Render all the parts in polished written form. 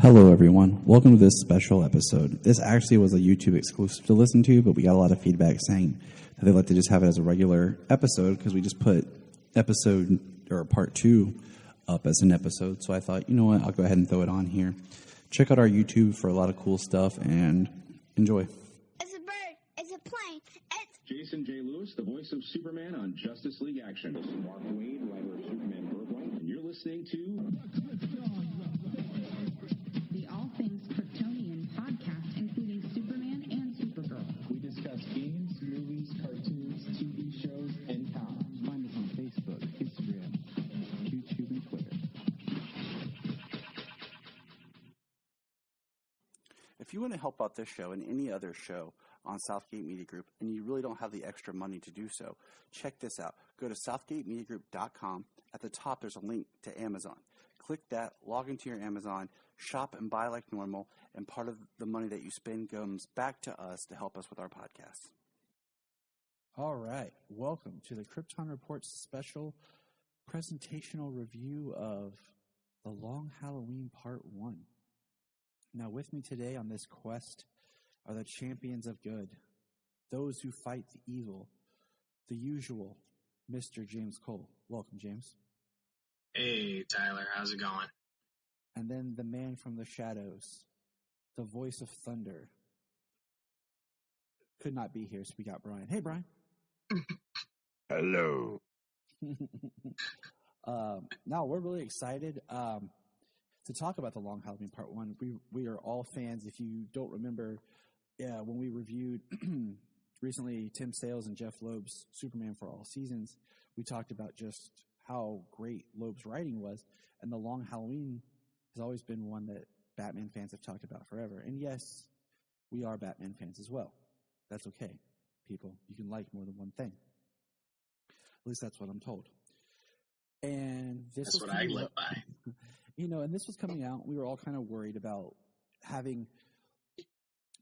Hello, everyone. Welcome to this special episode. This actually was a YouTube exclusive to listen to, but we got a lot of feedback saying that they'd like to just have it as a regular episode because we just put episode or part 2 up as an episode. So I thought, you know what, I'll go ahead and throw it on here. Check out our YouTube for a lot of cool stuff and enjoy. It's a bird. It's a plane. It's Jason J. Lewis, the voice of Superman on Justice League Action. This is Mark Wade, writer of Superman Birthright, and you're listening to the All Things Kryptonian podcast, including Superman and Supergirl. We discuss games, movies, cartoons, TV shows, and comics. Find us on Facebook, Instagram, YouTube, and Twitter. If you want to help out this show and any other show on Southgate Media Group, and you really don't have the extra money to do so, check this out. Go to southgatemediagroup.com. At the top, there's a link to Amazon. Click that, log into your Amazon, shop and buy like normal, and part of the money that you spend comes back to us to help us with our podcast. All right. Welcome to the Krypton Report special presentational review of the Long Halloween Part1. Now, with me today on this quest are the champions of good, those who fight the evil, the usual Mr. James Cole. Welcome, James. Hey, Tyler, how's it going? And then the man from the shadows, the voice of thunder. Could not be here, so we got Bryan. Hey, Bryan. Hello. Now, we're really excited to talk about the Long Halloween Part 1. We are all fans. If you don't remember, when we reviewed recently Tim Sale's and Jeff Loeb's Superman for All Seasons, we talked about just how great Loeb's writing was, and the Long Halloween has always been one that Batman fans have talked about forever. And yes, we are Batman fans as well. That's okay, people. You can like more than one thing. At least that's what I'm told. And that's what I live by. And this was coming out. We were all kind of worried about having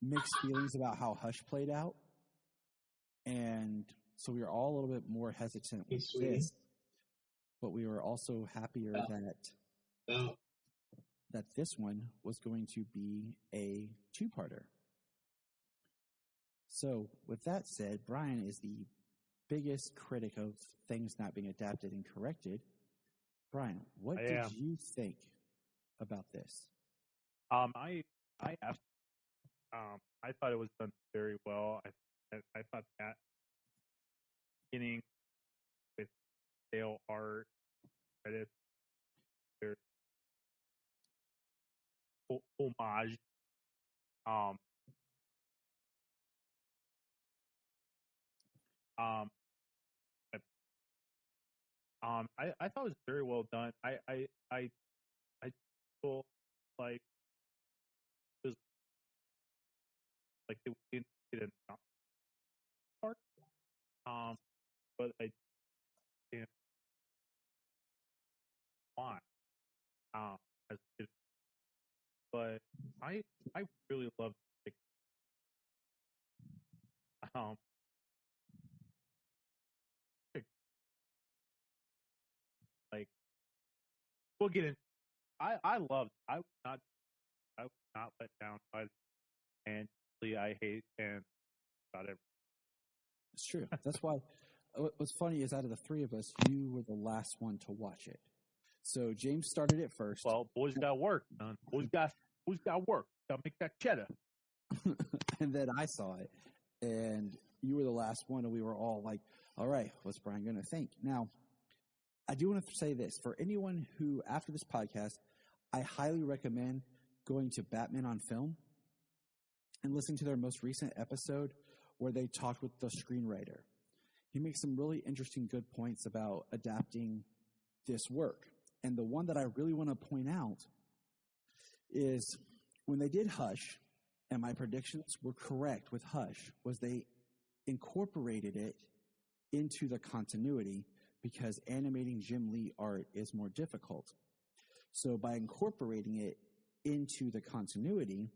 mixed feelings about how Hush played out. And so we were all a little bit more hesitant with this. But we were also happier that this one was going to be a two-parter. So with that said, Bryan is the biggest critic of things not being adapted and corrected. Bryan, what did you think about this? I thought it was done very well. I thought that beginning with Dale art credit, their homage. I thought it was very well done. I feel like it was like they didn't get enough part. But I can't why. As it, but I really love like like we'll get in. I loved. I would not let down by, and usually I hate and about it. It's true. That's why. What's funny is out of the three of us, you were the last one to watch it. So James started it first. Well, boys got work, man. Boys got work. Got to make that cheddar. And then I saw it, and you were the last one, and we were all like, "All right, what's Bryan going to think?" Now, I do want to say this for anyone who, after this podcast, I highly recommend going to Batman on Film and listening to their most recent episode where they talked with the screenwriter. He makes some really interesting, good points about adapting this work. And the one that I really want to point out is when they did Hush, and my predictions were correct with Hush, was they incorporated it into the continuity because animating Jim Lee art is more difficult. So by incorporating it into the continuity,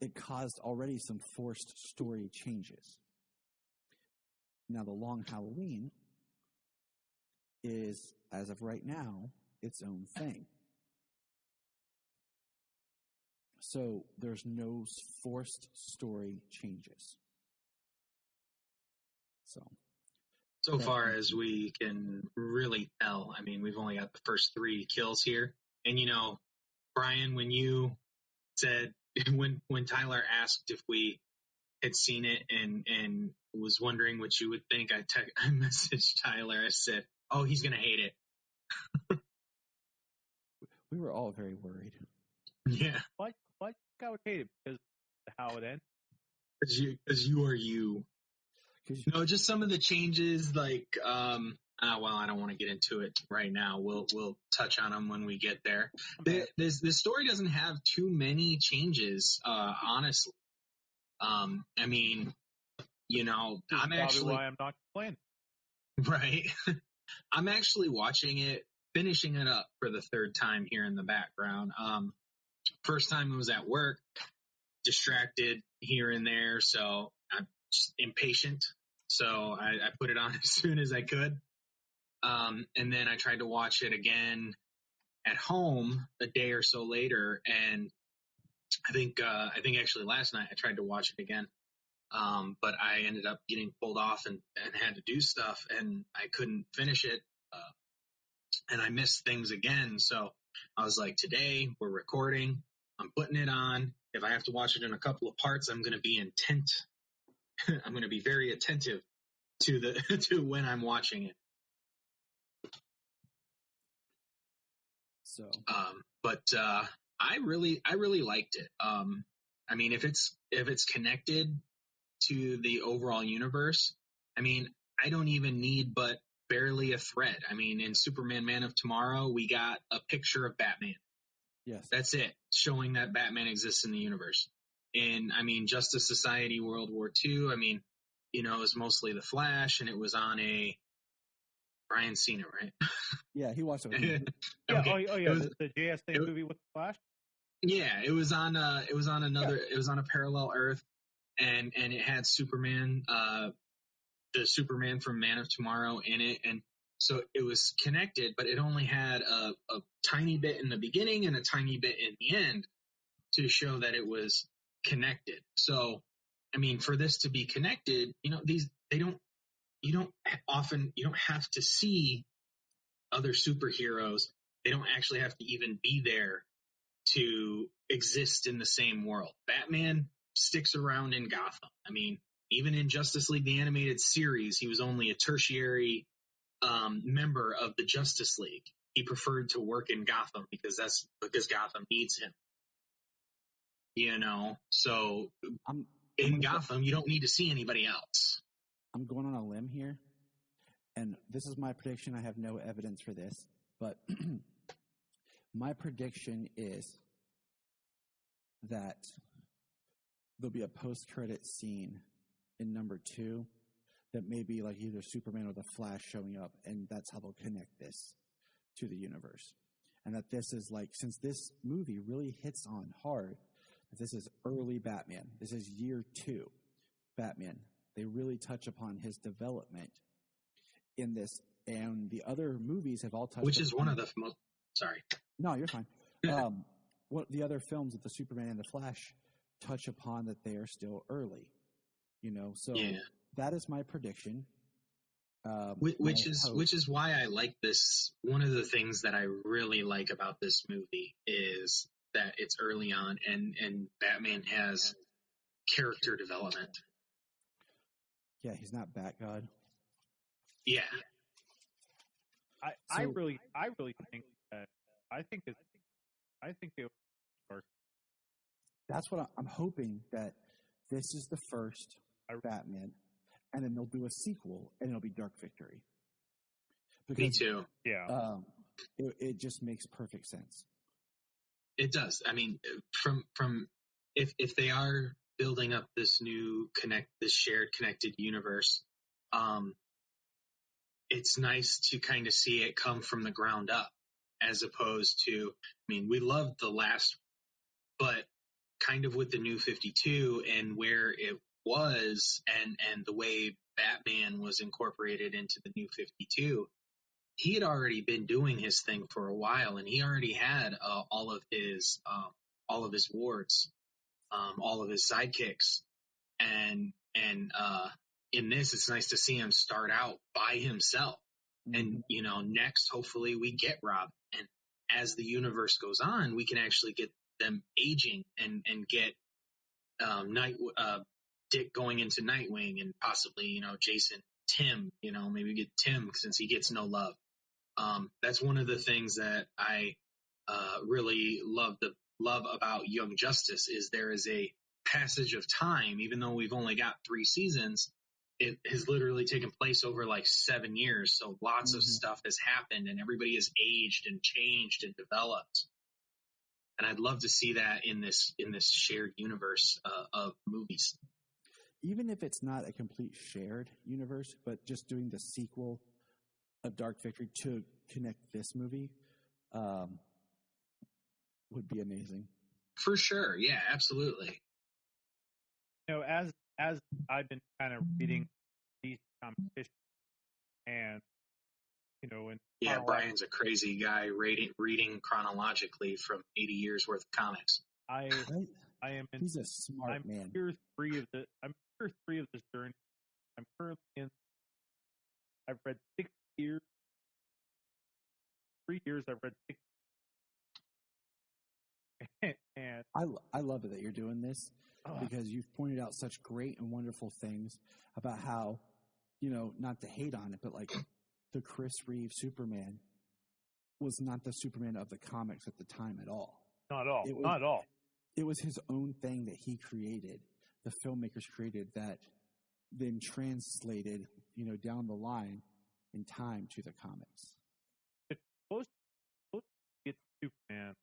it caused already some forced story changes. Now, the Long Halloween is, as of right now, its own thing. So there's no forced story changes. So far as we can really tell, I mean, we've only got the first 3 kills here. And, Bryan, when you said, when Tyler asked if we had seen it and was wondering what you would think, I messaged Tyler. I said, "Oh, he's gonna hate it." We were all very worried. Yeah, Why I would hate it? Because of how it ends. Because you are you. No, just some of the changes, like, well, I don't want to get into it right now. We'll touch on them when we get there. The story doesn't have too many changes, honestly. I mean, I'm actually why I'm not complaining. right. I'm actually watching it, finishing it up for the 3rd time here in the background. First time it was at work, distracted here and there, so I'm just impatient. So I put it on as soon as I could. And then I tried to watch it again at home a day or so later, and I think actually last night I tried to watch it again. But I ended up getting pulled off and had to do stuff, and I couldn't finish it. And I missed things again. So I was like, today we're recording. I'm putting it on. If I have to watch it in a couple of parts, I'm going to be intent. I'm going to be very attentive to when I'm watching it. So, but I really liked it. I mean, if it's connected to the overall universe, I mean, I don't even need but barely a thread. I mean, in Superman Man of Tomorrow, we got a picture of Batman. yes. That's it, showing that Batman exists in the universe. In, I mean, Justice Society World War II, I mean, it was mostly the Flash, and it was on a Bryan's seen it, right? Yeah, he watched it. Yeah. Okay. Oh yeah. The JSA movie with the Flash. Yeah, it was on a parallel Earth, and it had Superman, the Superman from Man of Tomorrow in it, and so it was connected, but it only had a tiny bit in the beginning and a tiny bit in the end to show that it was connected. So, I mean, for this to be connected, you don't have to see other superheroes. They don't actually have to even be there to exist in the same world. Batman sticks around in Gotham. I mean, even in Justice League, the animated series, he was only a tertiary member of the Justice League. He preferred to work in Gotham because Gotham needs him. So in Gotham, you don't need to see anybody else. I'm going on a limb here, and this is my prediction. I have no evidence for this, but my prediction is that there'll be a post-credit scene in number 2 that may be like either Superman or the Flash showing up, and that's how they'll connect this to the universe. And that this is like, since this movie really hits on hard, that this is early Batman. This is year 2 Batman. They really touch upon his development in this, and the other movies have all touched. Which is one of the most. Sorry. No, you're fine. What the other films with the Superman and the Flash touch upon that they are still early, So yeah. That is my prediction. Which is why I like this. One of the things that I really like about this movie is that it's early on, and Batman has character development. Yeah, he's not Batgod. Yeah. I really think that it. That's what I'm hoping, that this is the first Batman, and then they'll do a sequel, and it'll be Dark Victory. Me too. Yeah. It just makes perfect sense. It does. I mean, from if they are building up this shared connected universe, it's nice to kind of see it come from the ground up, as opposed to, I mean, we loved the last, but kind of with the New 52 and where it was, and the way Batman was incorporated into the New 52, he had already been doing his thing for a while, and he already had all of his all of his wards, all of his sidekicks, and in this, it's nice to see him start out by himself. And, next, hopefully we get Rob. And as the universe goes on, we can actually get them aging and get Dick going into Nightwing and possibly, Jason, Tim, maybe get Tim since he gets no love. That's one of the things that I really love about Young Justice is there is a passage of time, even though we've only got 3 seasons. It has literally taken place over like 7 years. So lots of stuff has happened and everybody has aged and changed and developed. And I'd love to see that in this shared universe of movies. Even if it's not a complete shared universe, but just doing the sequel of Dark Victory to connect this movie would be amazing. For sure. Yeah, absolutely. As I've been kind of reading these competitions and, and Brian's a crazy guy reading chronologically from 80 years worth of comics. I am in. He's a smart man. I'm year 3 of this journey. I'm currently in. I've read 6 years. 3 years. I've read 6. And I love it that you're doing this because you've pointed out such great and wonderful things about how, not to hate on it, but like the Chris Reeve Superman was not the Superman of the comics at the time at all. Not at all. Not at all. It was his own thing that he created, the filmmakers created, that then translated, down the line in time to the comics. It's supposed to get Superman.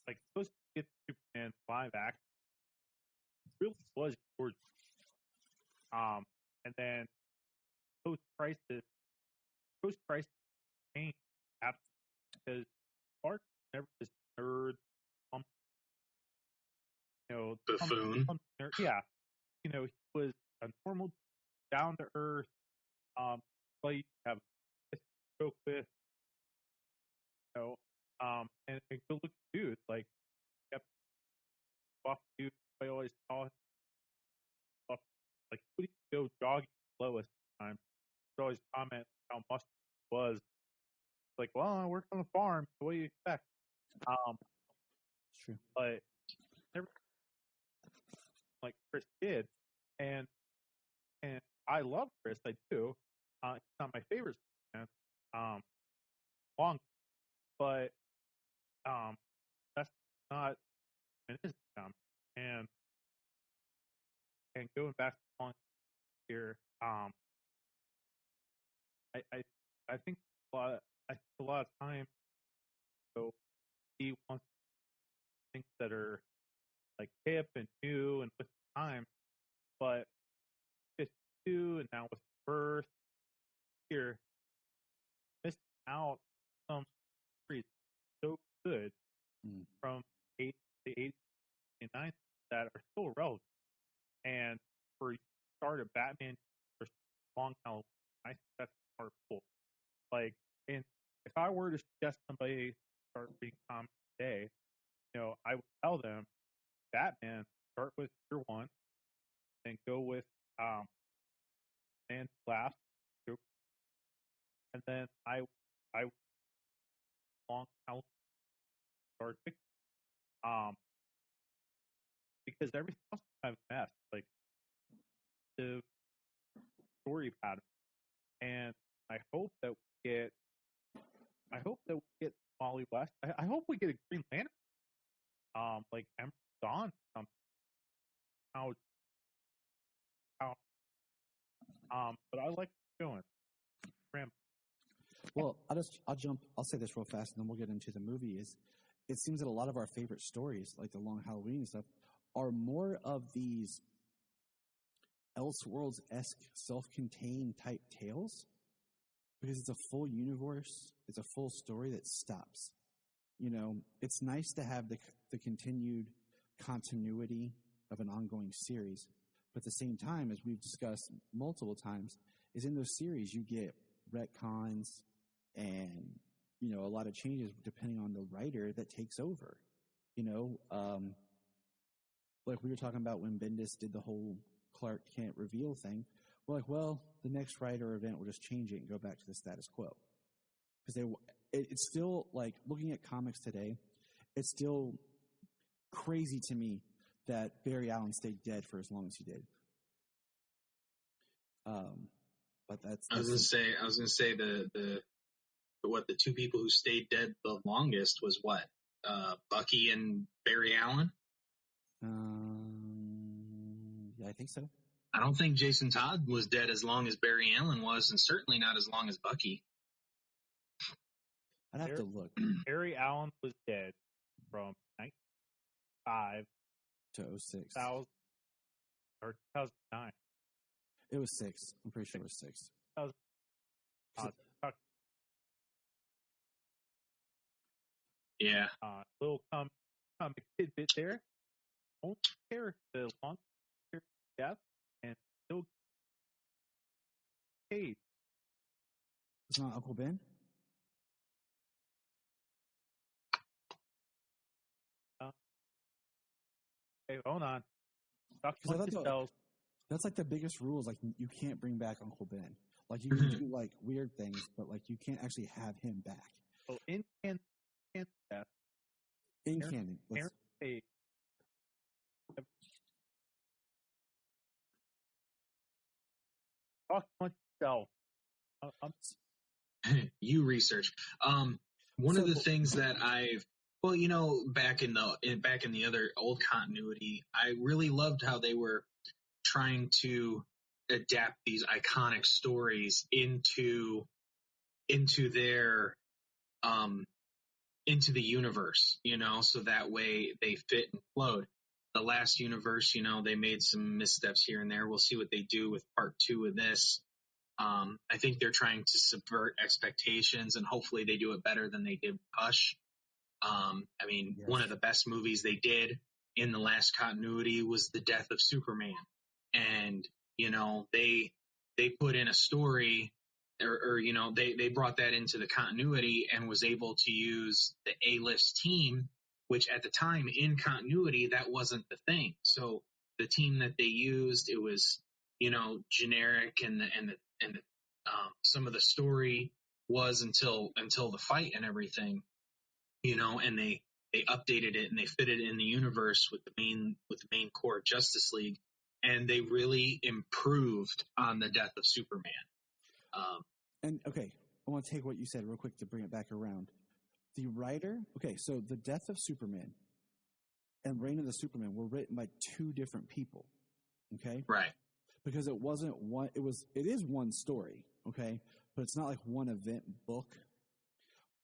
Like, supposed to get Superman live action. It really was gorgeous. And then post-crisis changed because Clark never this nerd, buffoon. Yeah, he was a normal, down to earth, play have a joke with, and a good looking dude. Like, kept buff dude. I always saw him. Like, would he go jogging slow at the time? He'd always comment how muscular he was. Like, well, I worked on the farm. What do you expect? True. But never like Chris did, and I love Chris. I do. He's not my favorite man. Long, but that's not it is and going back to Long here, I think a lot of time. So he wants things that are like hip and new and with time, but 52 and now with birth here, missing out some series so good from the 80s and 90s that are still relevant. And for you to start a Batman or Long Halloween, I think that's powerful. Like, and if I were to suggest somebody start reading comics today, I would tell them Batman, start with year 1, and go with Man Last, and then I Long Halloween start because everything else is kind of a mess, like the story pattern, and I hope that we get Molly West. I hope we get a Green Lantern, like Emma Dawn, something. But I like doing. Well, I'll say this real fast, and then we'll get into the movie. It seems that a lot of our favorite stories, like the Long Halloween and stuff, are more of these Elseworlds-esque, self-contained type tales, because it's a full universe, it's a full story that stops. It's nice to have the continued continuity of an ongoing series, but at the same time, as we've discussed multiple times, is in those series you get retcons and a lot of changes depending on the writer that takes over. Like we were talking about when Bendis did the whole Clark can't reveal thing. We're like, well, the next writer or event will just change it and go back to the status quo. Because it's still, like, looking at comics today, it's still crazy to me that Barry Allen stayed dead for as long as he did. But that's I was gonna say the two people who stayed dead the longest was what? Bucky and Barry Allen? Yeah, I think so. I don't think Jason Todd was dead as long as Barry Allen was, and certainly not as long as Bucky. I'd have to look. Barry Allen was dead from 1995 to 06. 2000 or 2009. It was 6. I'm pretty sure it was 6. Yeah. Little comic tidbit there. Only character long death and still paid. It's not Uncle Ben? Hey, hold on. That's like the biggest rule is like you can't bring back Uncle Ben. Like you can do like weird things, but like you can't actually have him back. Oh, in canon. In canon. Talk amongst yourself. You research. One of the things that back in the other old continuity, I really loved how they were trying to adapt these iconic stories into their into the universe, so that way they fit and flowed. The last universe, they made some missteps here and there. We'll see what they do with part 2 of this. I think they're trying to subvert expectations, and hopefully they do it better than they did Hush. Yes. One of the best movies they did in the last continuity was The Death of Superman. And, they put in a story or they brought that into the continuity and was able to use the A-list team, which at the time in continuity, that wasn't the thing. So the team that they used, it was, generic and some of the story was until the fight and everything, and they updated it and they fitted it in the universe with the main core of Justice League, and they really improved on the Death of Superman. And okay, I want to take what you said real quick to bring it back around. The writer, so the Death of Superman and Reign of the Superman were written by 2 different people. Okay? Right. Because it wasn't one, it is one story, okay? But it's not like one event book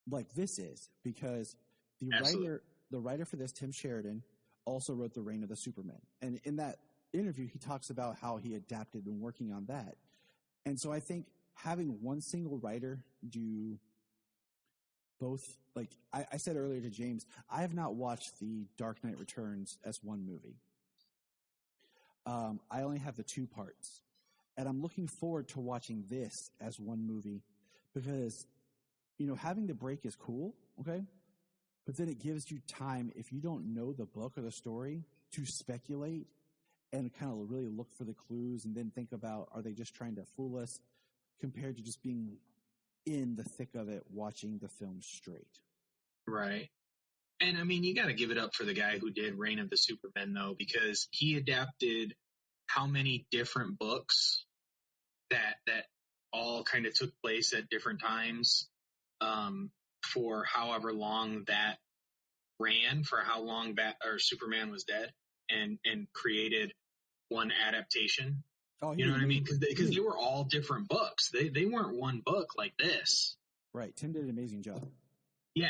like this is, because the writer for this, Tim Sheridan, also wrote The Reign of the Superman. And in that interview, he talks about how he adapted and working on that. And so I think having one single writer do both, like I said earlier to James, I have not watched The Dark Knight Returns as one movie. I only have the 2 parts. And I'm looking forward to watching this as one movie because, having the break is cool, okay? But then it gives you time, if you don't know the book or the story, to speculate and kind of really look for the clues and then think about, are they just trying to fool us, compared to just being in the thick of it, watching the film straight. Right. And you got to give it up for the guy who did Reign of the Superman, though, because he adapted how many different books that all kind of took place at different times, for however long that ran, for how long Superman was dead, and created one adaptation. Oh, you know what I mean? Because they were all different books. They weren't one book like this. Right. Tim did an amazing job. Yeah.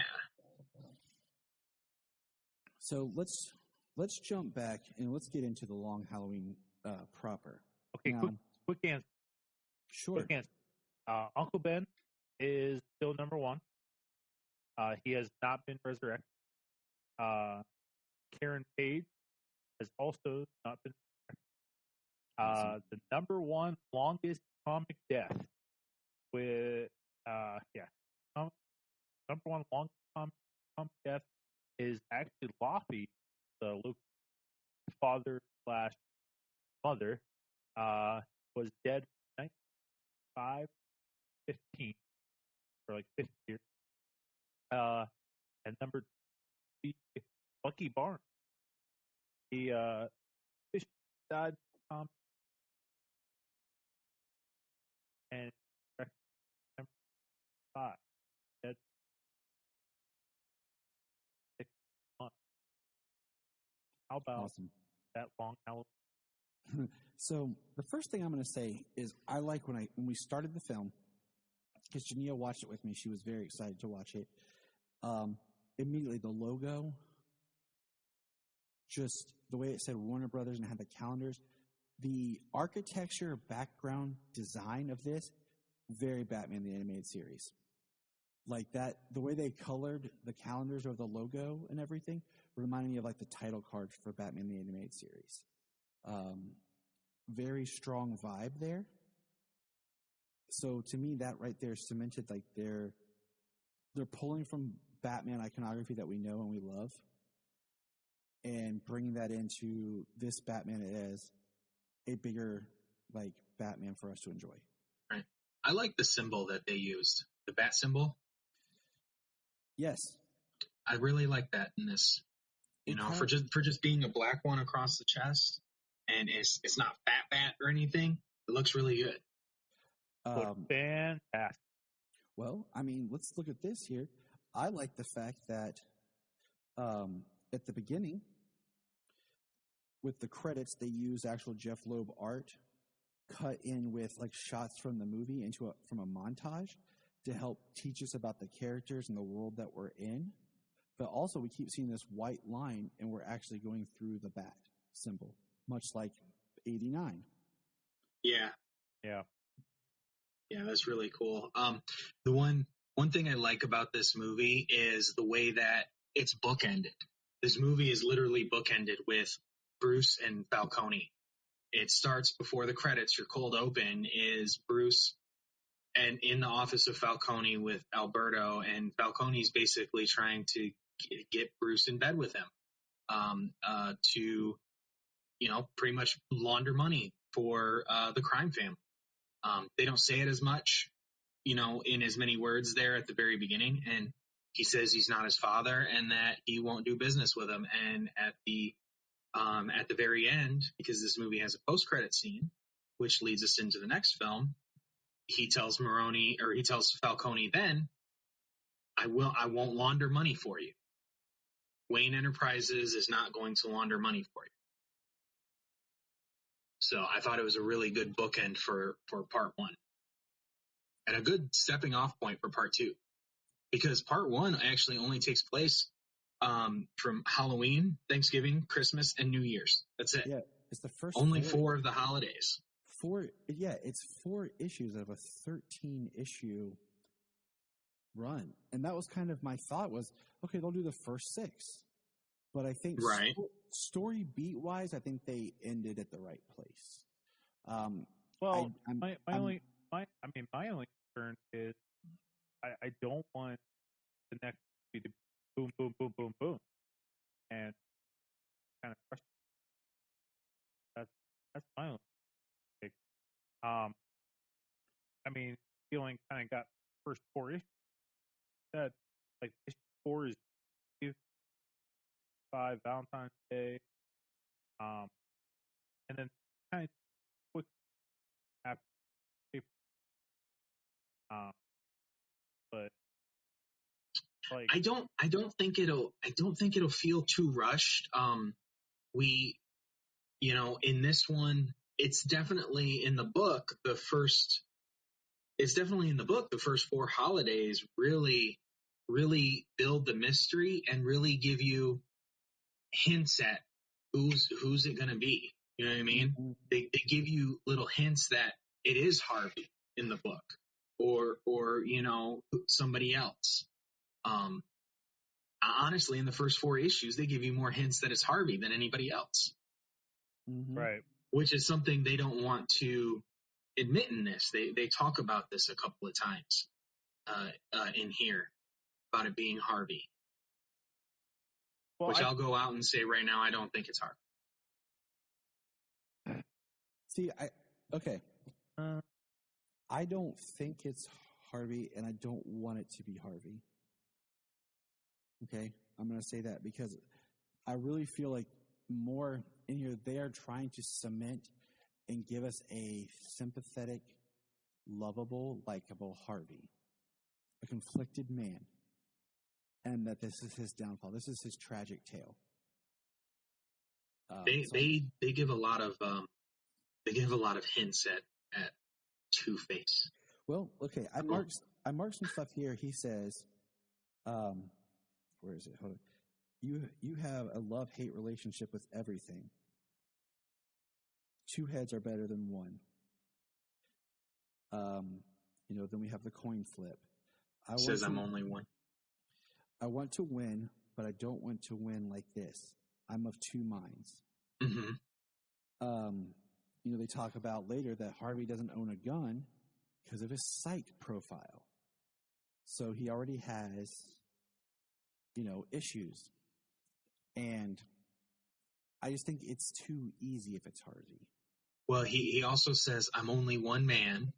So let's jump back and let's get into the Long Halloween proper. Okay, now, quick answer. Sure. Quick answer. Uncle Ben is still number 1. He has not been resurrected. Karen Page has also not been resurrected. The number 1 longest comic death with number 1 longest comic death is actually Loppy, the local father slash mother, was dead in 1915 for like 50 years. And number 3, Bucky Barnes. He died and number 5, dead 6 months. How about Awesome. that Long Halloween? So the first thing I'm going to say is I like when we started the film, because Jania watched it with me. She was very excited to watch it. Immediately, the logo, just the way it said Warner Brothers and it had the calendars, the architecture, background design of this, very Batman the Animated Series. Like that, the way they colored the calendars or the logo and everything reminded me of like the title card for Batman the Animated Series. Very strong vibe there. So to me, that right there cemented like they're pulling from Batman iconography that we know and we love, and bringing that into this Batman as a bigger like Batman for us to enjoy. Right. I like the symbol that they used, the bat symbol. Yes, I really like that in this. You know, for just being a black one across the chest, and it's not bat or anything. It looks really good. Fantastic. Well, I mean, let's look at this here. I like the fact that at the beginning, with the credits, they use actual Jeff Loeb art cut in with like shots from the movie from a montage to help teach us about the characters and the world that we're in. But also, we keep seeing this white line, and we're actually going through the bat symbol, much like 89. Yeah. Yeah. Yeah, that's really cool. The one thing I like about this movie is the way that it's bookended. This movie is literally bookended with Bruce and Falcone. It starts before the credits. Your cold open is Bruce and in the office of Falcone with Alberto, and Falcone's basically trying to get Bruce in bed with him to, pretty much launder money for the crime family. They don't say it as much, in as many words there at the very beginning. And he says he's not his father and that he won't do business with him. And at the very end, because this movie has a post-credit scene, which leads us into the next film, he tells Falcone then, I won't launder money for you. Wayne Enterprises is not going to launder money for you. So I thought it was a really good bookend for part 1. And a good stepping off point for part 2. Because part 1 actually only takes place from Halloween, Thanksgiving, Christmas, and New Year's. That's it. Yeah, it's the first only 4 of the holidays. It's 4 issues out of a 13-issue run. And that was kind of my thought was, okay, they'll do the first 6. But I think right. Story beat-wise, I think they ended at the right place. My only concern is I don't want the next movie to be boom, boom, boom, boom, boom, and kind of frustrating. That's my only thing. I mean, feeling kind of got the first 4 issues. That like issue 4 is 5 Valentine's Day, and then kind of quick after. But like I don't think it'll feel too rushed. In this one, it's definitely in the book. The first 4 holidays really build the mystery and really give you hints at who's it going to be. You know what I mean? Mm-hmm. They give you little hints that it is Harvey in the book, or somebody else. Honestly, in the first 4 issues, they give you more hints that it's Harvey than anybody else. Mm-hmm. Right. Which is something they don't want to admit in this. They talk about this a couple of times in here about it being Harvey. Well, Which I'll go out and say right now, I don't think it's Harvey. See, I don't think it's Harvey, and I don't want it to be Harvey. Okay? I'm going to say that because I really feel like more in here, they are trying to cement and give us a sympathetic, lovable, likable Harvey, a conflicted man, and that this is his downfall. This is his tragic tale. They give a lot of hints at Two-Face. Well, okay, I marked some stuff here. He says, where is it? Hold on. You have a love-hate relationship with everything. Two heads are better than one. Then we have the coin flip. I'm only one. I want to win, but I don't want to win like this. I'm of two minds. Mm-hmm. They talk about later that Harvey doesn't own a gun because of his psych profile. So he already has, issues. And I just think it's too easy if it's Harvey. Well, he also says, I'm only one man.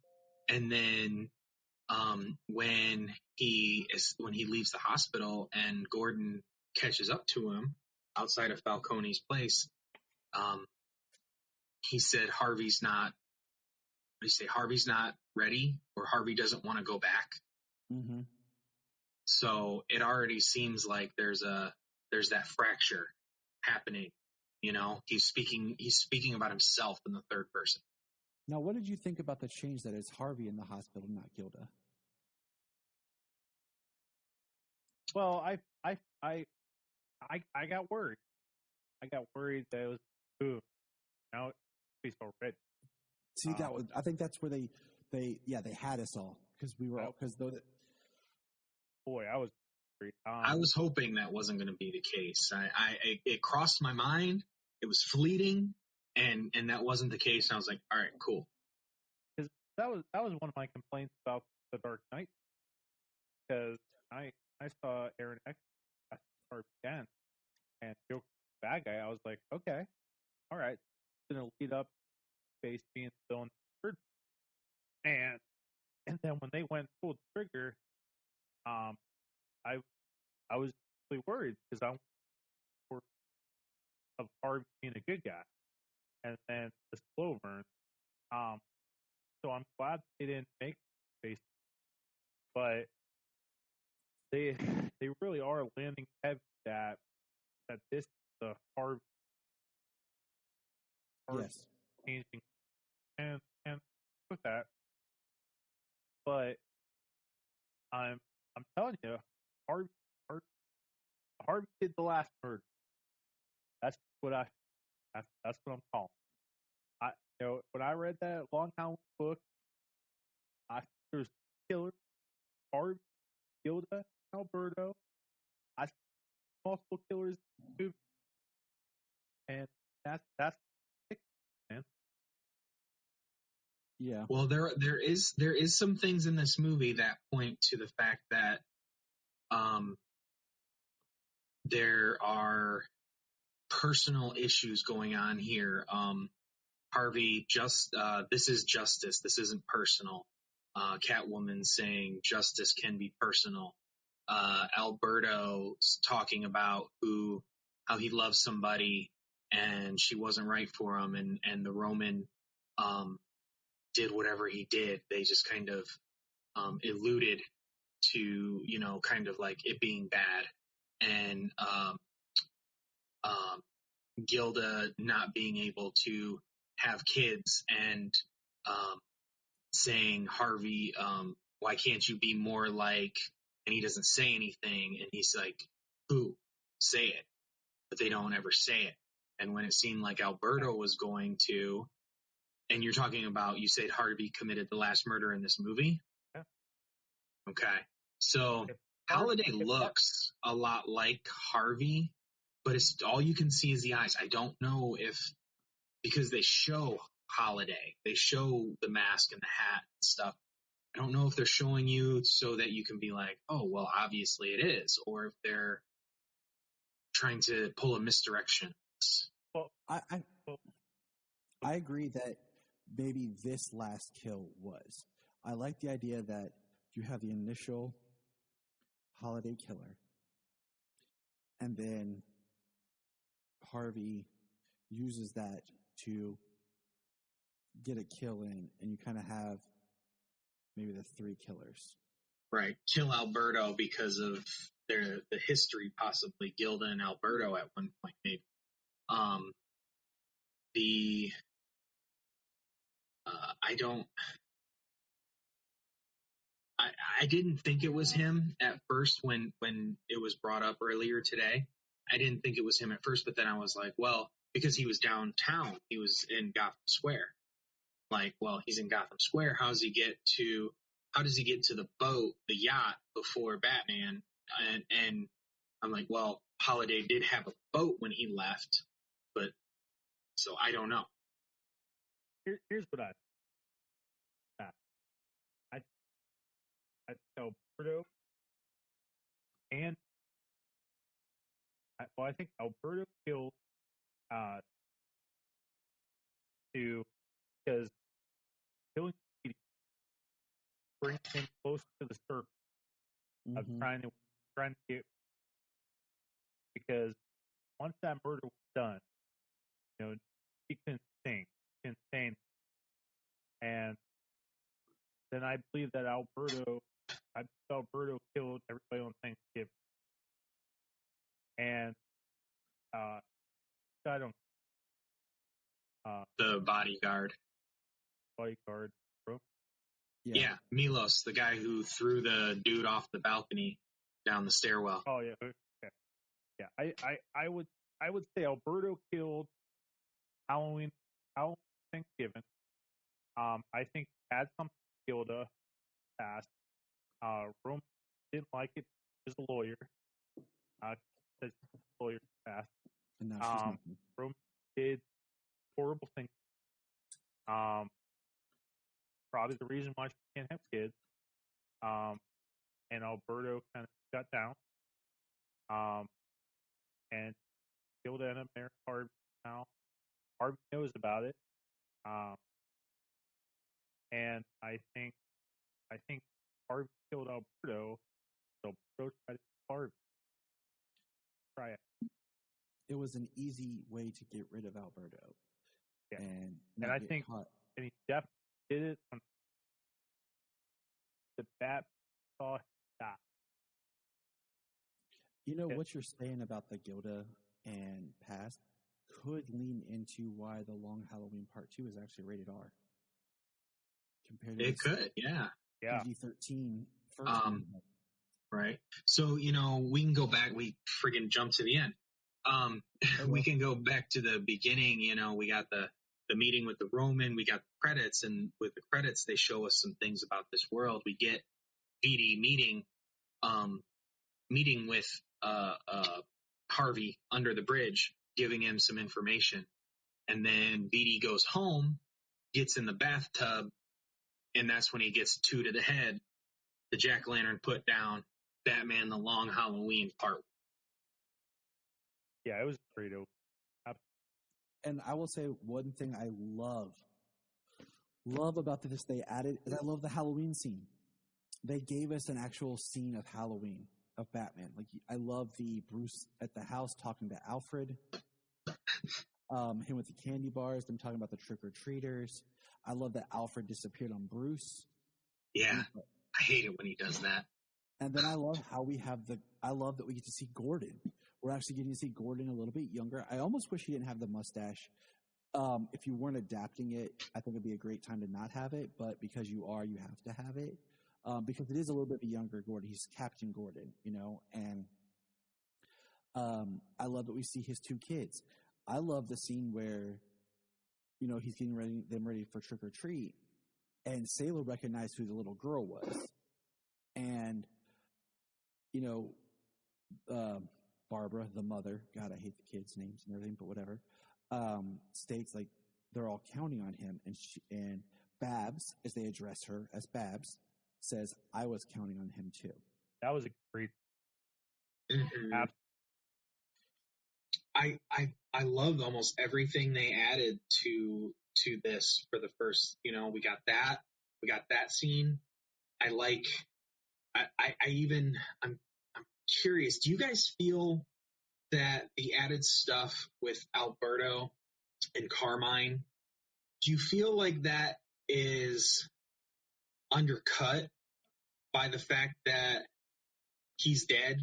And then when he leaves the hospital and Gordon catches up to him outside of Falcone's place, he said Harvey's not ready, or Harvey doesn't want to go back. Mm-hmm. So it already seems like there's that fracture happening. He's speaking about himself in the third person. Now, what did you think about the change that it's Harvey in the hospital, not Gilda? Well, I got worried. I got worried that it was boom. Now it's already. See, I think that's where they had us all because we were all boy, I was worried. I was hoping that wasn't going to be the case. It crossed my mind. It was fleeting, and that wasn't the case. And I was like, all right, cool. Because that was one of my complaints about The Dark Knight. Because I saw Aaron X again, and Joker bad guy. I was like, okay, all right, it's gonna lead up to Face being still in the third. And then when they went full trigger, I was really worried because I was of Harvey being a good guy, and then the slow burn. So I'm glad they didn't make Face, but they really are landing heavy that this is the hard yes. changing and with that. But I'm telling you, Harvey did the last murder. That's what I'm calling. When I read that Long Halloween book, there's killers, Harvey, Gilda, Alberto. I see multiple killers too, and that's man. Yeah. Well, there is some things in this movie that point to the fact that there are personal issues going on here. Harvey, this is justice. This isn't personal. Catwoman saying justice can be personal. Alberto's talking about how he loves somebody and she wasn't right for him, and the Roman did whatever he did. They just kind of alluded to, kind of like it being bad, and Gilda not being able to have kids, and saying, Harvey, why can't you be more like, and he doesn't say anything, and he's like, who? Say it. But they don't ever say it. And when it seemed like Alberto was going to, and you're talking about, you said Harvey committed the last murder in this movie? Yeah. Okay. So Holiday looks a lot like Harvey, but it's all you can see is the eyes. I don't know because they show Holiday, they show the mask and the hat and stuff. I don't know if they're showing you so that you can be like, oh, well, obviously it is, or if they're trying to pull a misdirection. Well, I agree that maybe this last kill was. I like the idea that you have the initial holiday killer, and then Harvey uses that to get a kill in, and you kind of have maybe the three killers. Right. Kill Alberto because of the history, possibly Gilda and Alberto at one point, maybe. I didn't think it was him at first when it was brought up earlier today. I didn't think it was him at first, but then I was like, well, because he was downtown, he was in Gotham Square. Like, well, he's in Gotham Square. How does he get to the boat, the yacht, before Batman? And I'm like, well, Holiday did have a boat when he left, but so I don't know. Here's what I tell Alberto, and I think Alberto killed because killing Speedy brings him closer to the circle of trying to get, because once that murder was done, he couldn't think, and then I believe that Alberto killed everybody on Thanksgiving, and I don't The bodyguard. Bro. Yeah, Milos, the guy who threw the dude off the balcony down the stairwell. Oh yeah, okay. Yeah. I would say Alberto killed Halloween Thanksgiving. I think he had something with Gilda past. Roman didn't like it. He's a lawyer. Says he's a lawyer past. And now she's not. Roman did horrible things. Probably the reason why she can't have kids. And Alberto kind of shut down. And Gilda ended up marrying Harvey now. Harvey knows about it. And I think Harvey killed Alberto. So Alberto tried to kill Harvey. Try it. It was an easy way to get rid of Alberto. Yeah. And I think and he definitely did it when the bat saw him die. What you're saying about the Gilda and past could lean into why the Long Halloween Part 2 is actually rated R. Compared to it could, yeah. PG-13 first one. Right. So, we can go back. We friggin' jump to the end. We can go back to the beginning. We got the meeting with the Roman. We got the credits, and with the credits, they show us some things about this world. We get Edie meeting with Harvey under the bridge, giving him some information. And then Beatty goes home, gets in the bathtub, and that's when he gets 2 to the head. The jack-o'-lantern put down, Batman, the Long Halloween Part 1. Yeah, it was great. And I will say one thing I love about this they added is I love the Halloween scene. They gave us an actual scene of Halloween, of Batman. Like, I love the Bruce at the house talking to Alfred, him with the candy bars, them talking about the trick-or-treaters. I love that Alfred disappeared on Bruce. Yeah, I hate it when he does that. And then I love that we get to see Gordon. We're actually getting to see Gordon a little bit younger. I almost wish he didn't have the mustache. If you weren't adapting it, I think it'd be a great time to not have it. But because you are, you have to have it. Because it is a little bit of a younger Gordon. He's Captain Gordon, and I love that we see his 2 kids. I love the scene where, he's getting ready for trick or treat, and Sailor recognized who the little girl was. And, Barbara, the mother, God, I hate the kids' names and everything, but whatever, states like they're all counting on him. And Babs, as they address her as Babs, says, I was counting on him too. That was a great. I loved almost everything they added to this for the first, we got that scene. I'm curious, do you guys feel that the added stuff with Alberto and Carmine, do you feel like that is undercut by the fact that he's dead?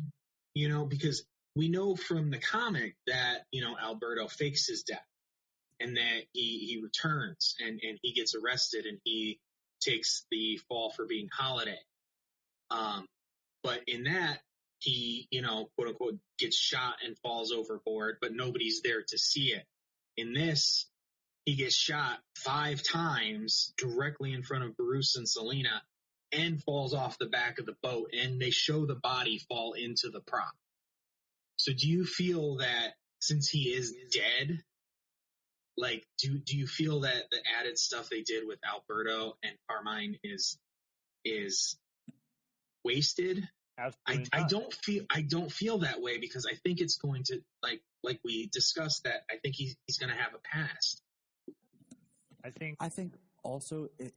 Because we know from the comic that, Alberto fakes his death and that he returns and he gets arrested and he takes the fall for being Holiday. But in that, he, quote unquote, gets shot and falls overboard, but nobody's there to see it. In this, he gets shot 5 times directly in front of Bruce and Selena and falls off the back of the boat, and they show the body fall into the prop. So do you feel that since he is dead, like, do you feel that the added stuff they did with Alberto and Carmine is wasted? I don't feel that way, because I think it's going to, like we discussed, that I think he's going to have a past. I think also it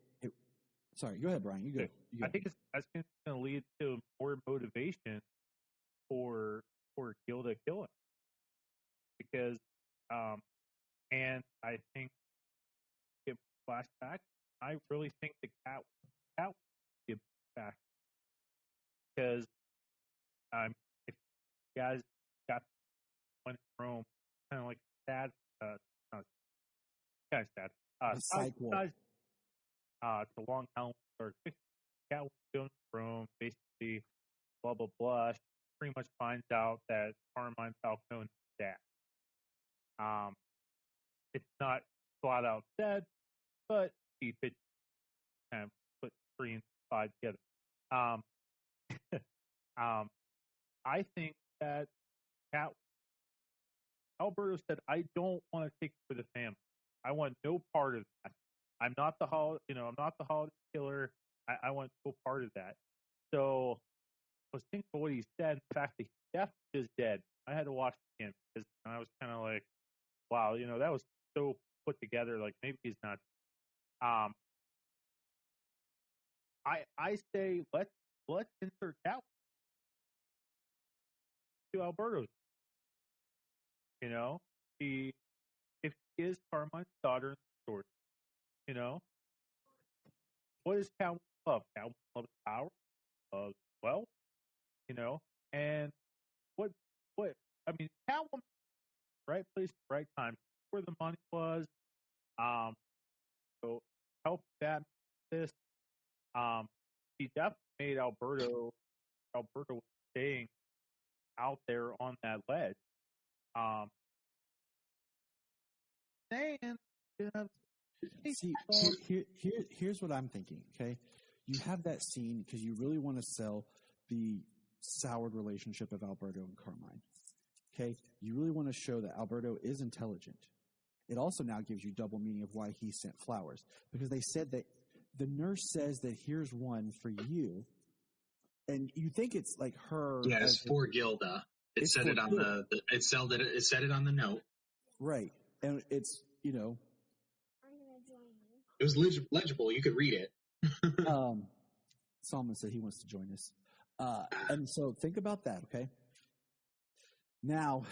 sorry, go ahead, Brian. You go. I think that's going to lead to more motivation for Gil to kill him, because and I think if flashback, I really think the cat will get back, because if you guys got one in Rome, kind of like sad, kind of sad. The Long Halloween Part1, cat was going to Rome, basically, blah blah blah. She pretty much finds out that Carmine Falcone is dead. It's not flat out dead, but he could kind of put 3 and 5 together. I think that Alberto said, "I don't want to take it for the family. I want no part of that. I'm not the holiday killer. I want no part of that." So I was thinking of what he said. The fact that he definitely is dead. I had to watch it again because I was kind of like, wow, that was so put together. Like, maybe he's not. I say let's insert that to Alberto's. If he is Carmine's daughter in the story, what does Catwoman love? Catwoman loves power, loves wealth, and what I mean, Catwoman, right place, right time, where the money was. So help that this. He definitely made Alberto was staying out there on that ledge. See, here's what I'm thinking, okay? You have that scene because you really want to sell the soured relationship of Alberto and Carmine, okay? You really want to show that Alberto is intelligent. It also now gives you double meaning of why he sent flowers, because they said that the nurse says that here's one for you, and you think it's like her. Yeah, it's for Gilda. It said it on Gilda. It said it on the note. Right, and it's It was legible. You could read it. Solomon said he wants to join us, and so think about that. Okay, now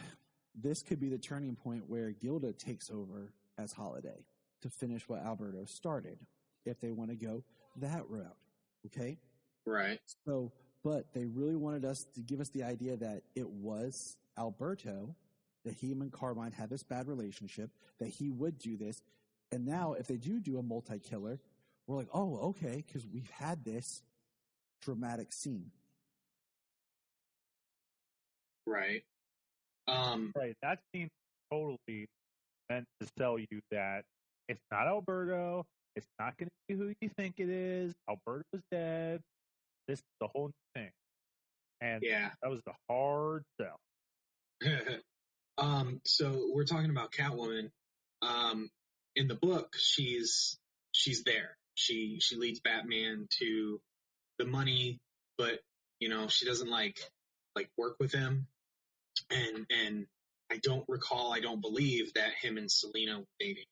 this could be the turning point where Gilda takes over as Holiday to finish what Alberto started, if they want to go that route. Okay, right. So, but they really wanted us to give us the idea that it was Alberto, that he and Carmine had this bad relationship, that he would do this. And now if they do a multi-killer, we're like, oh, okay, because we've had this dramatic scene. Right. Right. That seems totally meant to sell you that it's not Alberto. It's not going to be who you think it is. Alberto's dead. This is the whole thing. And that was the hard sell. So we're talking about Catwoman. In the book, she's there. She leads Batman to the money, but she doesn't like work with him. And I don't recall, I don't believe that him and Selena were dating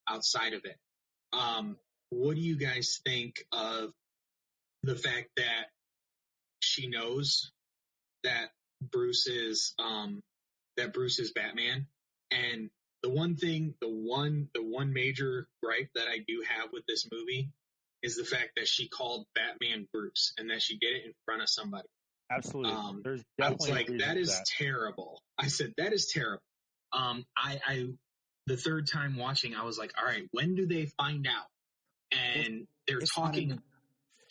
outside of it. What do you guys think of the fact that she knows that Bruce is Batman? And the one major gripe that I do have with this movie is the fact that she called Batman Bruce and that she did it in front of somebody. Absolutely. There's I was definitely like, a reason that for is that. terrible. I said, that is terrible. I the third time watching, I was like, all right, when do they find out? And they're talking.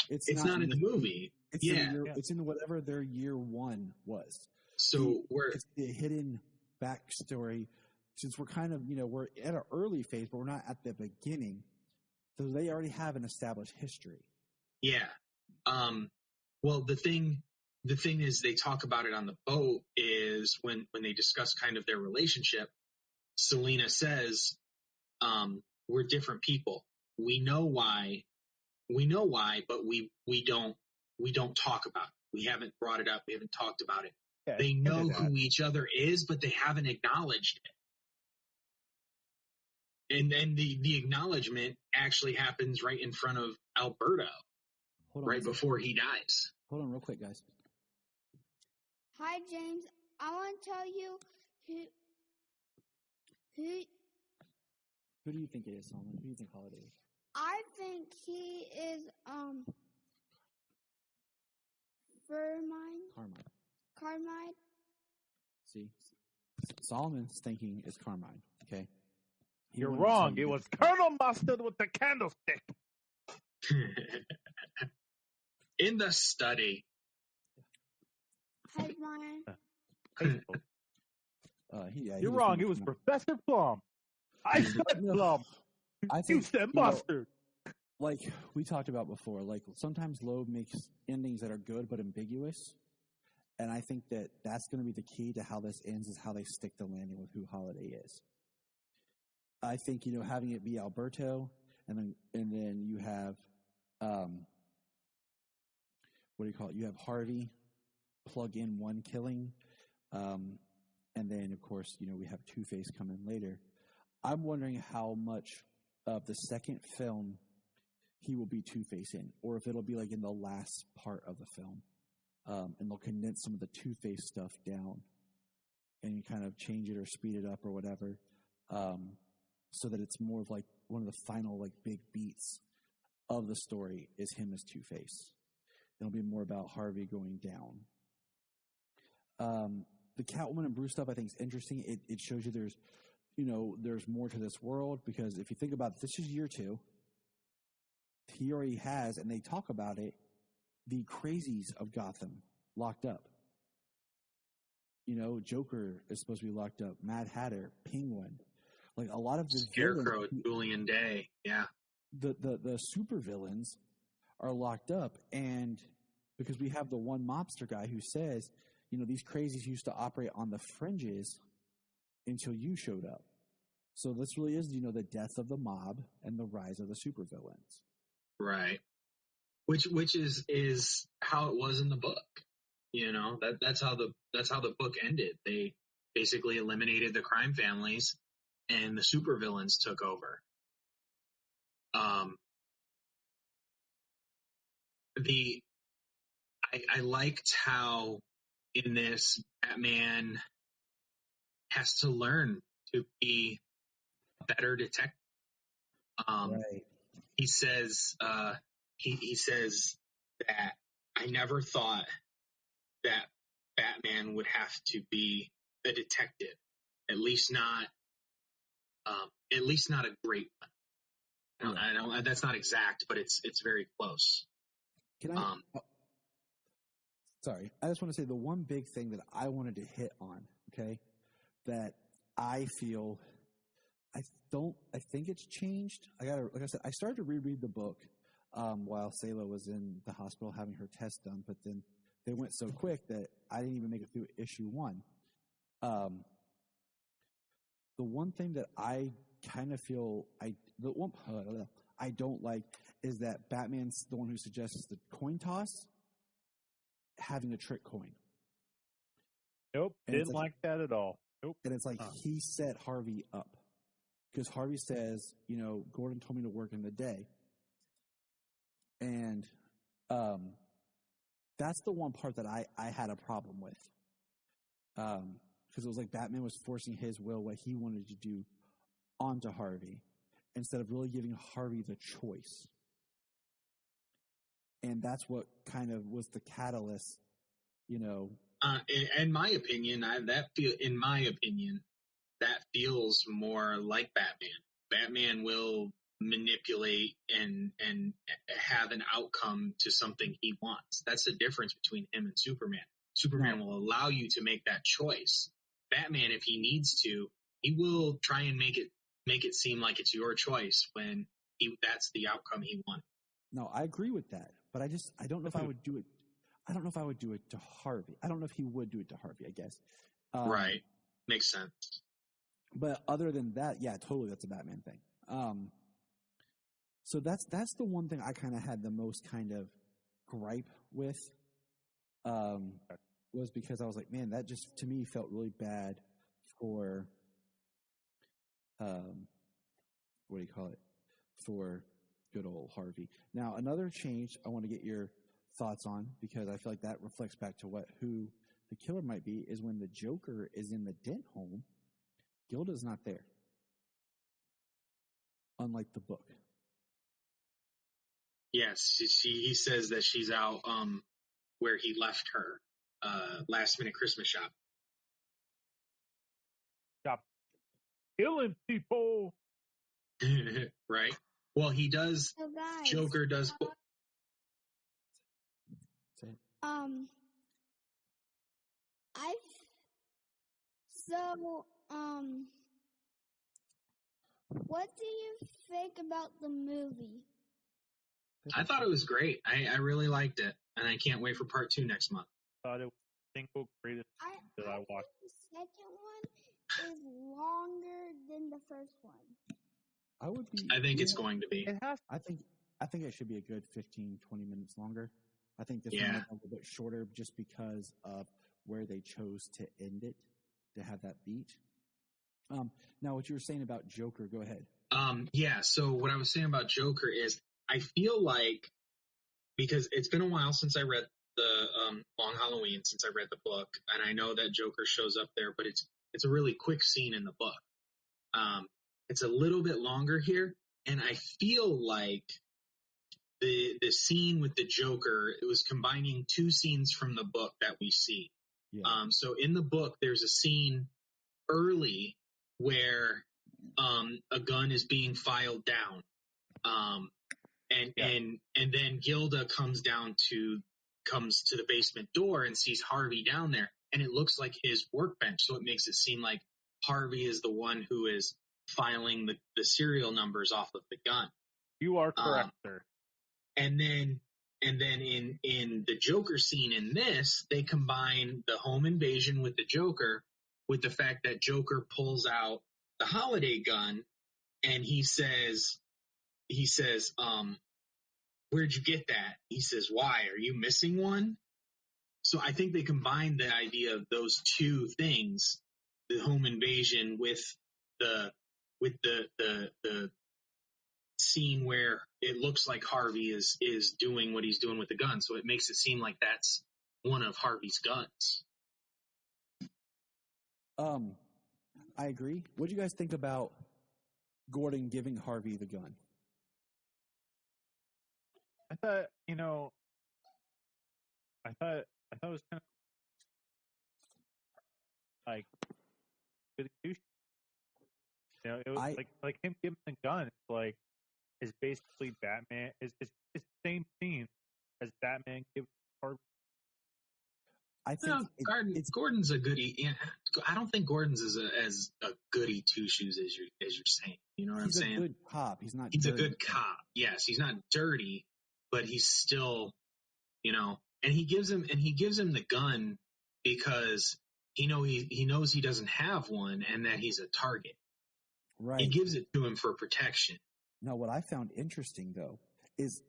It's not in the movie. It's in whatever their year one was. So it's the hidden backstory. Since we're kind of, we're at an early phase, but we're not at the beginning. So they already have an established history. Yeah. Well, the thing is, they talk about it on the boat is when they discuss kind of their relationship. Selena says, we're different people. We know why, but we don't talk about it. We haven't brought it up. We haven't talked about it. Yeah, they know who each other is, but they haven't acknowledged it. And then the acknowledgement actually happens right in front of Alberto, right before he dies. Hold on real quick, guys. Hi, James. I want to tell you who do you think it is, Solomon? Who do you think Holiday is? I think he is Carmine. See, Solomon's thinking is Carmine. Okay, you're wrong. It was Colonel Mustard with the candlestick. In the study. Hi, Bryan. You're wrong. It was Professor Plum. I said Plum. You said Mustard. Like we talked about before, like sometimes Loeb makes endings that are good but ambiguous. And I think that that's going to be the key to how this ends, is how they stick the landing with who Holiday is. I think, having it be Alberto, and then you have, what do you call it? You have Harvey plug in one killing. And then, of course, we have Two-Face come in later. I'm wondering how much of the second film he will be Two-Face in, or if it'll be like in the last part of the film. And they'll condense some of the Two-Face stuff down and kind of change it or speed it up or whatever, so that it's more of like one of the final like big beats of the story is him as Two-Face. It'll be more about Harvey going down. The Catwoman and Bruce stuff I think is interesting. It shows you there's more to this world, because if you think about it, this is year 2. He already has, and they talk about it, the crazies of Gotham locked up. Joker is supposed to be locked up. Mad Hatter, Penguin, like a lot of the Scarecrow, Julian Day, yeah. The super villains are locked up, and because we have the one mobster guy who says, these crazies used to operate on the fringes until you showed up. So this really is, the death of the mob and the rise of the supervillains. Right. Which is how it was in the book. That's how the book ended. They basically eliminated the crime families and the supervillains took over. I liked how in this Batman has to learn to be a better detective. Right. He says he says that I never thought that Batman would have to be a detective, at least not a great one. I don't. That's not exact, but it's very close. Can I? Sorry, I just want to say the one big thing that I wanted to hit on. Okay, that I feel. I think it's changed. Like I said, I started to reread the book while Sayla was in the hospital having her test done, but then they went so quick that I didn't even make it through issue 1. The one thing that I kind of feel I don't like is that Batman's the one who suggests the coin toss having a trick coin. Nope, didn't like that at all. Nope. And it's like he set Harvey up. Because Harvey says, Gordon told me to work in the day. And that's the one part that I had a problem with. Because it was like Batman was forcing his will, what he wanted to do, onto Harvey, instead of really giving Harvey the choice. And that's what kind of was the catalyst, In my opinion, that feels more like Batman. Batman will manipulate and have an outcome to something he wants. That's the difference between him and Superman. Superman will allow you to make that choice. Batman, if he needs to, he will try and make it seem like it's your choice when that's the outcome he wants. No, I agree with that, but I don't know if I would do it. I don't know if I would do it to Harvey. I don't know if he would do it to Harvey, I guess. Right. Makes sense. But other than that, yeah, totally, that's a Batman thing. So that's the one thing I kind of had the most kind of gripe with, was because I was like, man, that just to me felt really bad for, what do you call it? For good old Harvey. Now, another change I want to get your thoughts on, because I feel like that reflects back to who the killer might be, is when the Joker is in the Dent home, Gilda's not there. Unlike the book. Yes, he says that she's out where he left her, last minute Christmas shop. Stop killing people. Right. Well, he does. So guys, Joker does. what do you think about the movie? I thought it was great. I really liked it, and I can't wait for part 2 next month. I thought it was the single greatest that I watched. The second one is longer than the first one. I think it's going to be. It has. I think it should be a good 15, 20 minutes longer. I think this one Yeah. might be a little bit shorter just because of where they chose to end it, to have that beat. Now, what you were saying about Joker, go ahead. Yeah, so what I was saying about Joker is I feel like, because it's been a while since I read the Long Halloween, since I read the book, and I know that Joker shows up there, but it's a really quick scene in the book. It's a little bit longer here, and I feel like the scene with the Joker, it was combining 2 scenes from the book that we see. Yeah. So in the book, there's a scene early where a gun is being filed down, and then Gilda comes to the basement door and sees Harvey down there, and it looks like his workbench, so it makes it seem like Harvey is the one who is filing the serial numbers off of the gun. You are correct, sir. And then in the Joker scene in this, they combine the home invasion with the Joker, with the fact that Joker pulls out the holiday gun and he says, where'd you get that? He says, why? Are you missing one? So I think they combined the idea of those 2 things, the home invasion with the scene where it looks like Harvey is doing what he's doing with the gun. So it makes it seem like that's one of Harvey's guns. I agree. What do you guys think about Gordon giving Harvey the gun? I thought, I thought it was kind of like good execution. It was like him giving the gun. It's like is basically Batman. It's the same scene as Batman giving Harvey. I think Gordon's a goody. Yeah, I don't think Gordon's as a goody 2 shoes as you're saying. You know what I'm saying? He's a good cop. He's not. He's dirty. a good cop. Yes, he's not dirty, but he's still, And he gives him the gun because he knows he doesn't have one and that he's a target. Right. He gives it to him for protection. Now, what I found interesting though is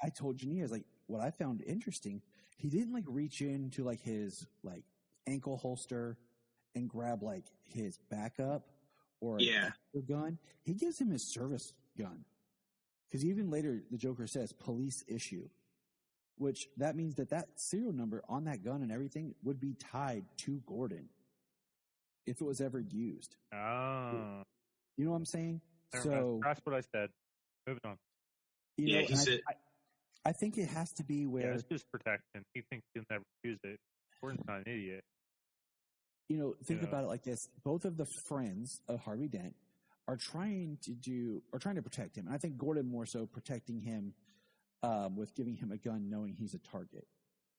I told Jania, what I found interesting, he didn't reach into his ankle holster and grab like his backup or Yeah. an extra gun. He gives him his service gun. Because even later, the Joker says police issue, which that means that serial number on that gun and everything would be tied to Gordon if it was ever used. Oh. You know what I'm saying? So that's what I said. Moving on. You Yeah, know, he said. I think it has to be where Yeah, it's just protection. He thinks he'll never use it. Gordon's not an idiot. you know, think about it like this. Both of the friends of Harvey Dent are trying to protect him. And I think Gordon more so protecting him with giving him a gun knowing he's a target.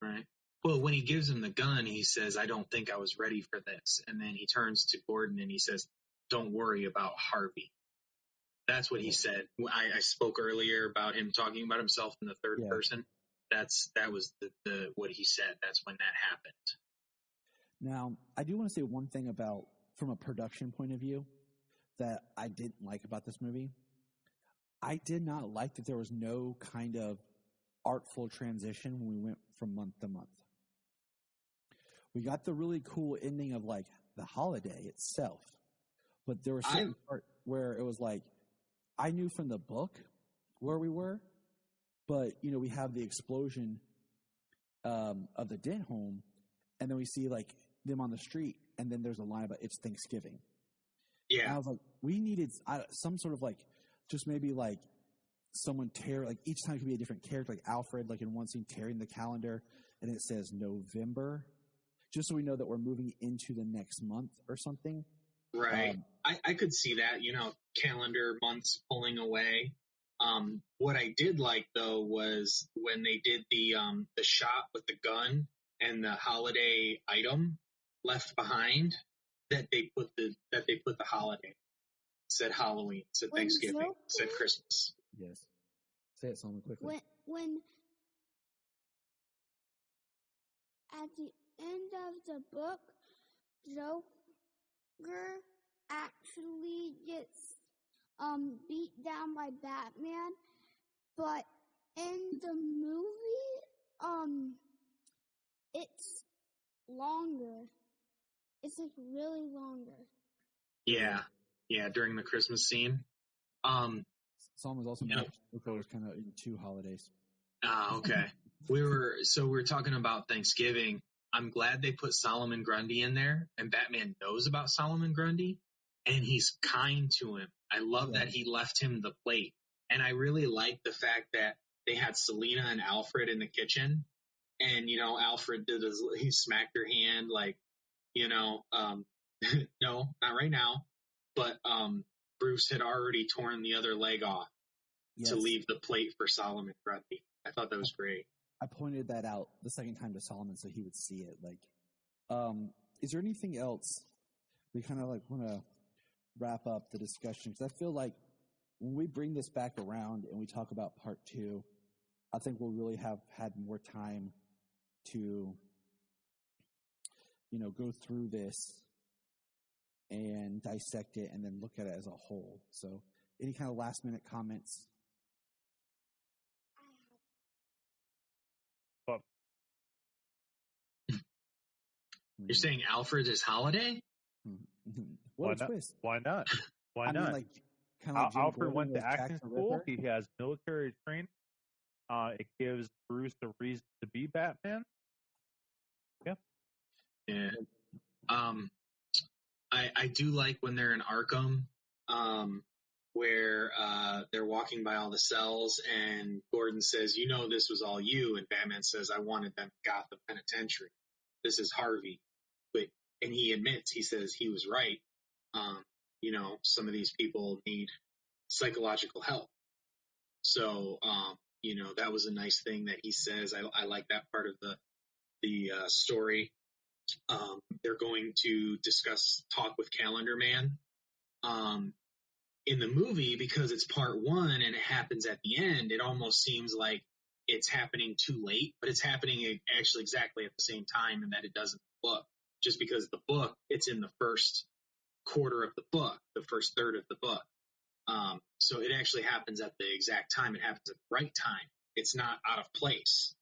Right. Well, when he gives him the gun, he says, "I don't think I was ready for this." And then he turns to Gordon and he says, "Don't worry about Harvey." That's what he said. I spoke earlier about him talking about himself in the third person. That was the what he said. That's when that happened. Now, I do want to say one thing about, from a production point of view, that I didn't like about this movie. I did not like that there was no kind of artful transition when we went from month to month. We got the really cool ending of like the holiday itself, but there was certain part where it was like, I knew from the book where we were, but you know, we have the explosion of the Dent home, and then we see like them on the street, and then there's a line about it's Thanksgiving. Yeah. And I was like, we needed some sort of like, just maybe like someone like each time it could be a different character, like Alfred, like in one scene tearing the calendar, and it says November, just so we know that we're moving into the next month or something. Right. I could see that, you know, calendar months pulling away. What I did like though was when they did the shot with the gun and the holiday item left behind, that they put the holiday. It said Halloween, it said When Thanksgiving, Joker- it said Christmas. Yes. Say it, Solomon, quickly. When at the end of the book, Joker actually gets beat down by Batman, but in the movie, it's longer. It's like really longer. Yeah. Yeah, during the Christmas scene. Solomon was also Joker was kind of in two holidays. Okay. We're talking about Thanksgiving. I'm glad they put Solomon Grundy in there, and Batman knows about Solomon Grundy, and he's kind to him. I love that he left him the plate, and I really like the fact that they had Selena and Alfred in the kitchen, and you know, Alfred he smacked her hand like, you know, no, not right now, but Bruce had already torn the other leg off to leave the plate for Solomon Grundy. I thought that was great. I pointed that out the second time to Solomon so he would see it. Like, is there anything else we kind of like want to wrap up the discussion? Because I feel like when we bring this back around and we talk about part 2, I think we'll really have had more time to, you know, go through this and dissect it and then look at it as a whole. So any kind of last minute comments? You're saying Alfred is Holiday? What a twist. Why not? Why I not? mean, like, kind of like Jim Alfred Gordon went to with Jack acting the school. Ripper. He has military training. It gives Bruce a reason to be Batman. Yeah. Yeah. I do like when they're in Arkham, where they're walking by all the cells, and Gordon says, "You know, this was all you," and Batman says, "I wanted them in Gotham Penitentiary. This is Harvey." And he admits, he says he was right. You know, some of these people need psychological help. So, you know, that was a nice thing that he says. I like that part of the story. They're going to talk with Calendar Man. In the movie, because it's part 1 and it happens at the end, it almost seems like it's happening too late, but it's happening actually exactly at the same time, and that it doesn't book. Just because the book, it's in the first quarter of the book, the first third of the book. So it actually happens at the exact time. It happens at the right time. It's not out of place.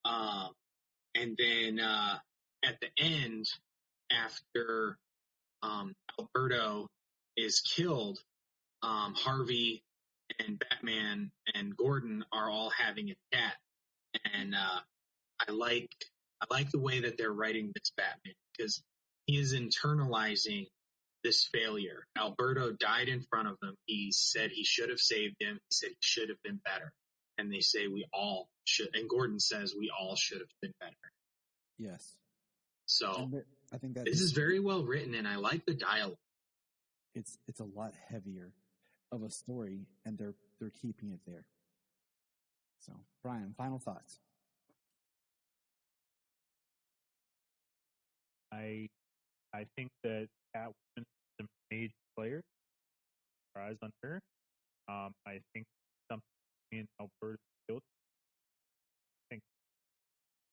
And then at the end, after Alberto is killed, Harvey and Batman and Gordon are all having a chat, and I like the way that they're writing this Batman, because he is internalizing this failure. Alberto died in front of him. He said he should have saved him. He said he should have been better. And they say we all should. And Gordon says we all should have been better. Yes. So I think that this is very well written, and I like the dialogue. It's a lot heavier of a story, and they're keeping it there. So, Bryan, final thoughts. I think that Catwoman is a major player. Eyes on her. I think something in Alberta built. I think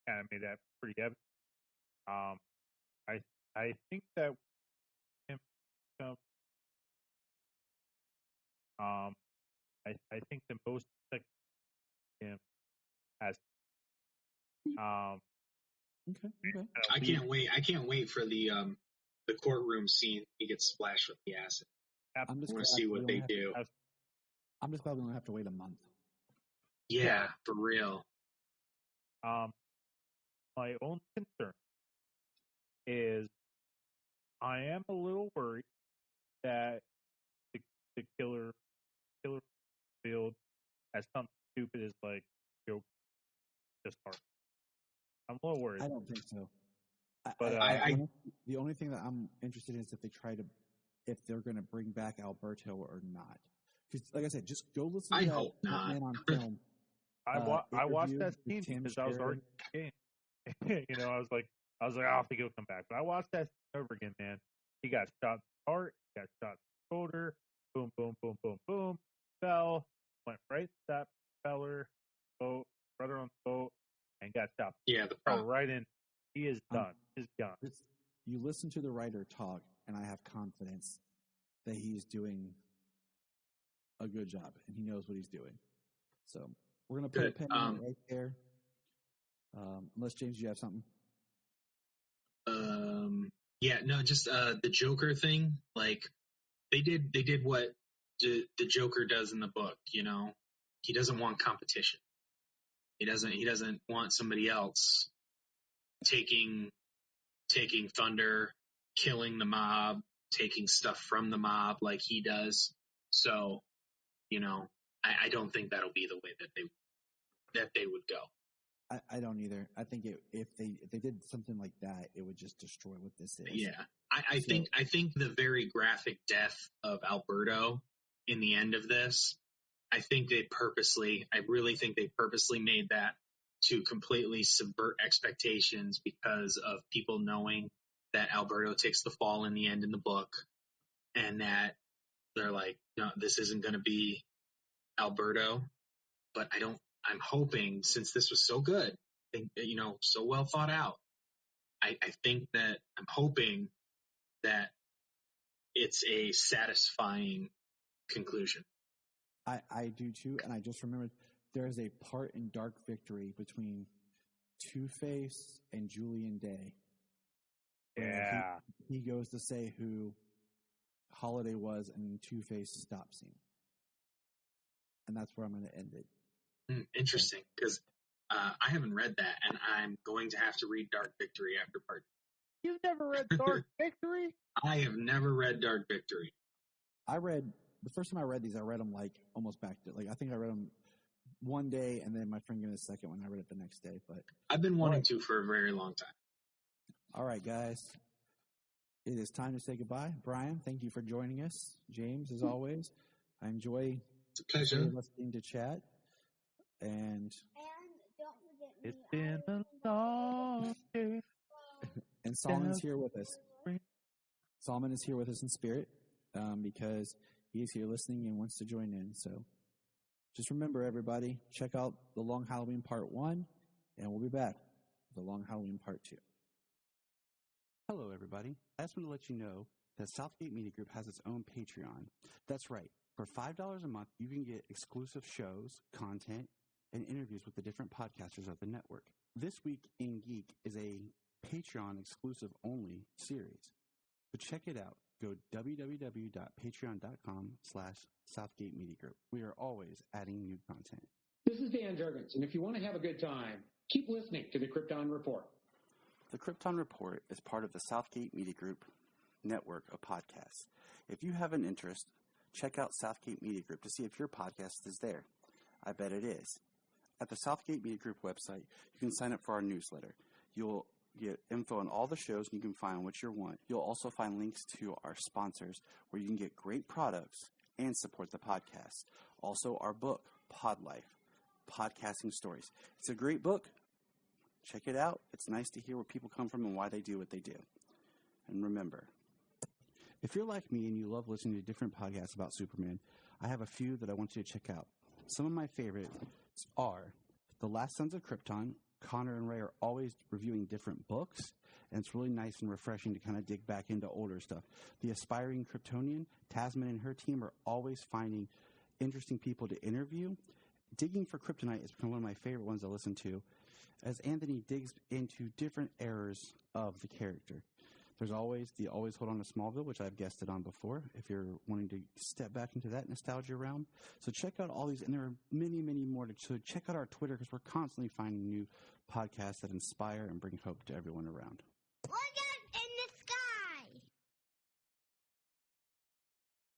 kind of made that pretty evident. I think that I think the most him as Okay. I can't wait for the courtroom scene. He gets splashed with the acid. I want to see what they do. I'm just glad we don't have to wait a month. Yeah, for real. My own concern is I am a little worried that the killer field as something stupid as like joke just hard. I'm a little worried. I don't think so. But the only thing that I'm interested in is if they're going to bring back Alberto or not. Because, like I said, just go listen to hope not. Man on Film. I watched that scene because I was already game. You know, I was like, I think he'll come back. But I watched that scene over again, man. He got shot in the heart, he got shot in the shoulder, boom, boom, boom, boom, boom, fell, went right to that feller, boat, brother on the boat, and got shot. Yeah, the problem. Right in. He is done. He's gone. You listen to the writer talk, and I have confidence that he's doing a good job, and he knows what he's doing. So we're going to put a pin in it right there. Unless, James, you have something? Yeah, no, just the Joker thing. Like, they did what the Joker does in the book. You know, he doesn't want competition. He doesn't want somebody else taking thunder, killing the mob, taking stuff from the mob like he does. So, you know, I don't think that'll be the way that they would go. I don't either. I think if they did something like that, it would just destroy what this is. Yeah, I think the very graphic death of Alberto in the end of this, I really think they purposely made that to completely subvert expectations because of people knowing that Alberto takes the fall in the end in the book, and that they're like, no, this isn't going to be Alberto. But I'm hoping, since this was so good, you know, so well thought out, I think that I'm hoping that it's a satisfying conclusion. I do too, and I just remembered there is a part in Dark Victory between Two-Face and Julian Day. Yeah. He goes to say who Holiday was, and Two-Face stops him. And that's where I'm going to end it. Interesting, because I haven't read that, and I'm going to have to read Dark Victory after part. You've never read Dark Victory? I have never read Dark Victory. The first time I read these, I read them like almost back to, like, I think I read them one day, and then my friend gave me the second one. I read it the next day. But I've been wanting to for a very long time. All right, guys. It is time to say goodbye. Bryan, thank you for joining us. James, as always, I enjoy listening to chat. And don't forget me. It's been a long day. And Solomon's here with us. Solomon is here with us in spirit because he is here listening and wants to join in. So just remember, everybody, check out the Long Halloween Part 1, and we'll be back with the Long Halloween Part 2. Hello, everybody. I just want to let you know that Southgate Media Group has its own Patreon. That's right. For $5 a month, you can get exclusive shows, content, and interviews with the different podcasters of the network. This Week in Geek is a Patreon exclusive only series. So check it out. Go www.patreon.com/Southgate Media Group. We are always adding new content. This is Dan Jurgens, and if you want to have a good time, keep listening to the Krypton Report. The Krypton Report is part of the Southgate Media Group network of podcasts. If you have an interest, check out Southgate Media Group to see if your podcast is there. I bet it is. At the Southgate Media Group website, you can sign up for our newsletter. You'll get info on all the shows, and you can find what you want. You'll also find links to our sponsors where you can get great products and support the podcast. Also, our book, Pod Life, Podcasting Stories. It's a great book. Check it out. It's nice to hear where people come from and why they do what they do. And remember, if you're like me and you love listening to different podcasts about Superman, I have a few that I want you to check out. Some of my favorites are The Last Sons of Krypton. Connor and Ray are always reviewing different books, and it's really nice and refreshing to kind of dig back into older stuff. The Aspiring Kryptonian, Tasman and her team are always finding interesting people to interview. Digging for Kryptonite has become one of my favorite ones to listen to, as Anthony digs into different eras of the character. There's always the Always Hold On to Smallville, which I've guested on before, if you're wanting to step back into that nostalgia realm. So check out all these, and there are many, many more. So check out our Twitter, because we're constantly finding new podcasts that inspire and bring hope to everyone around. Look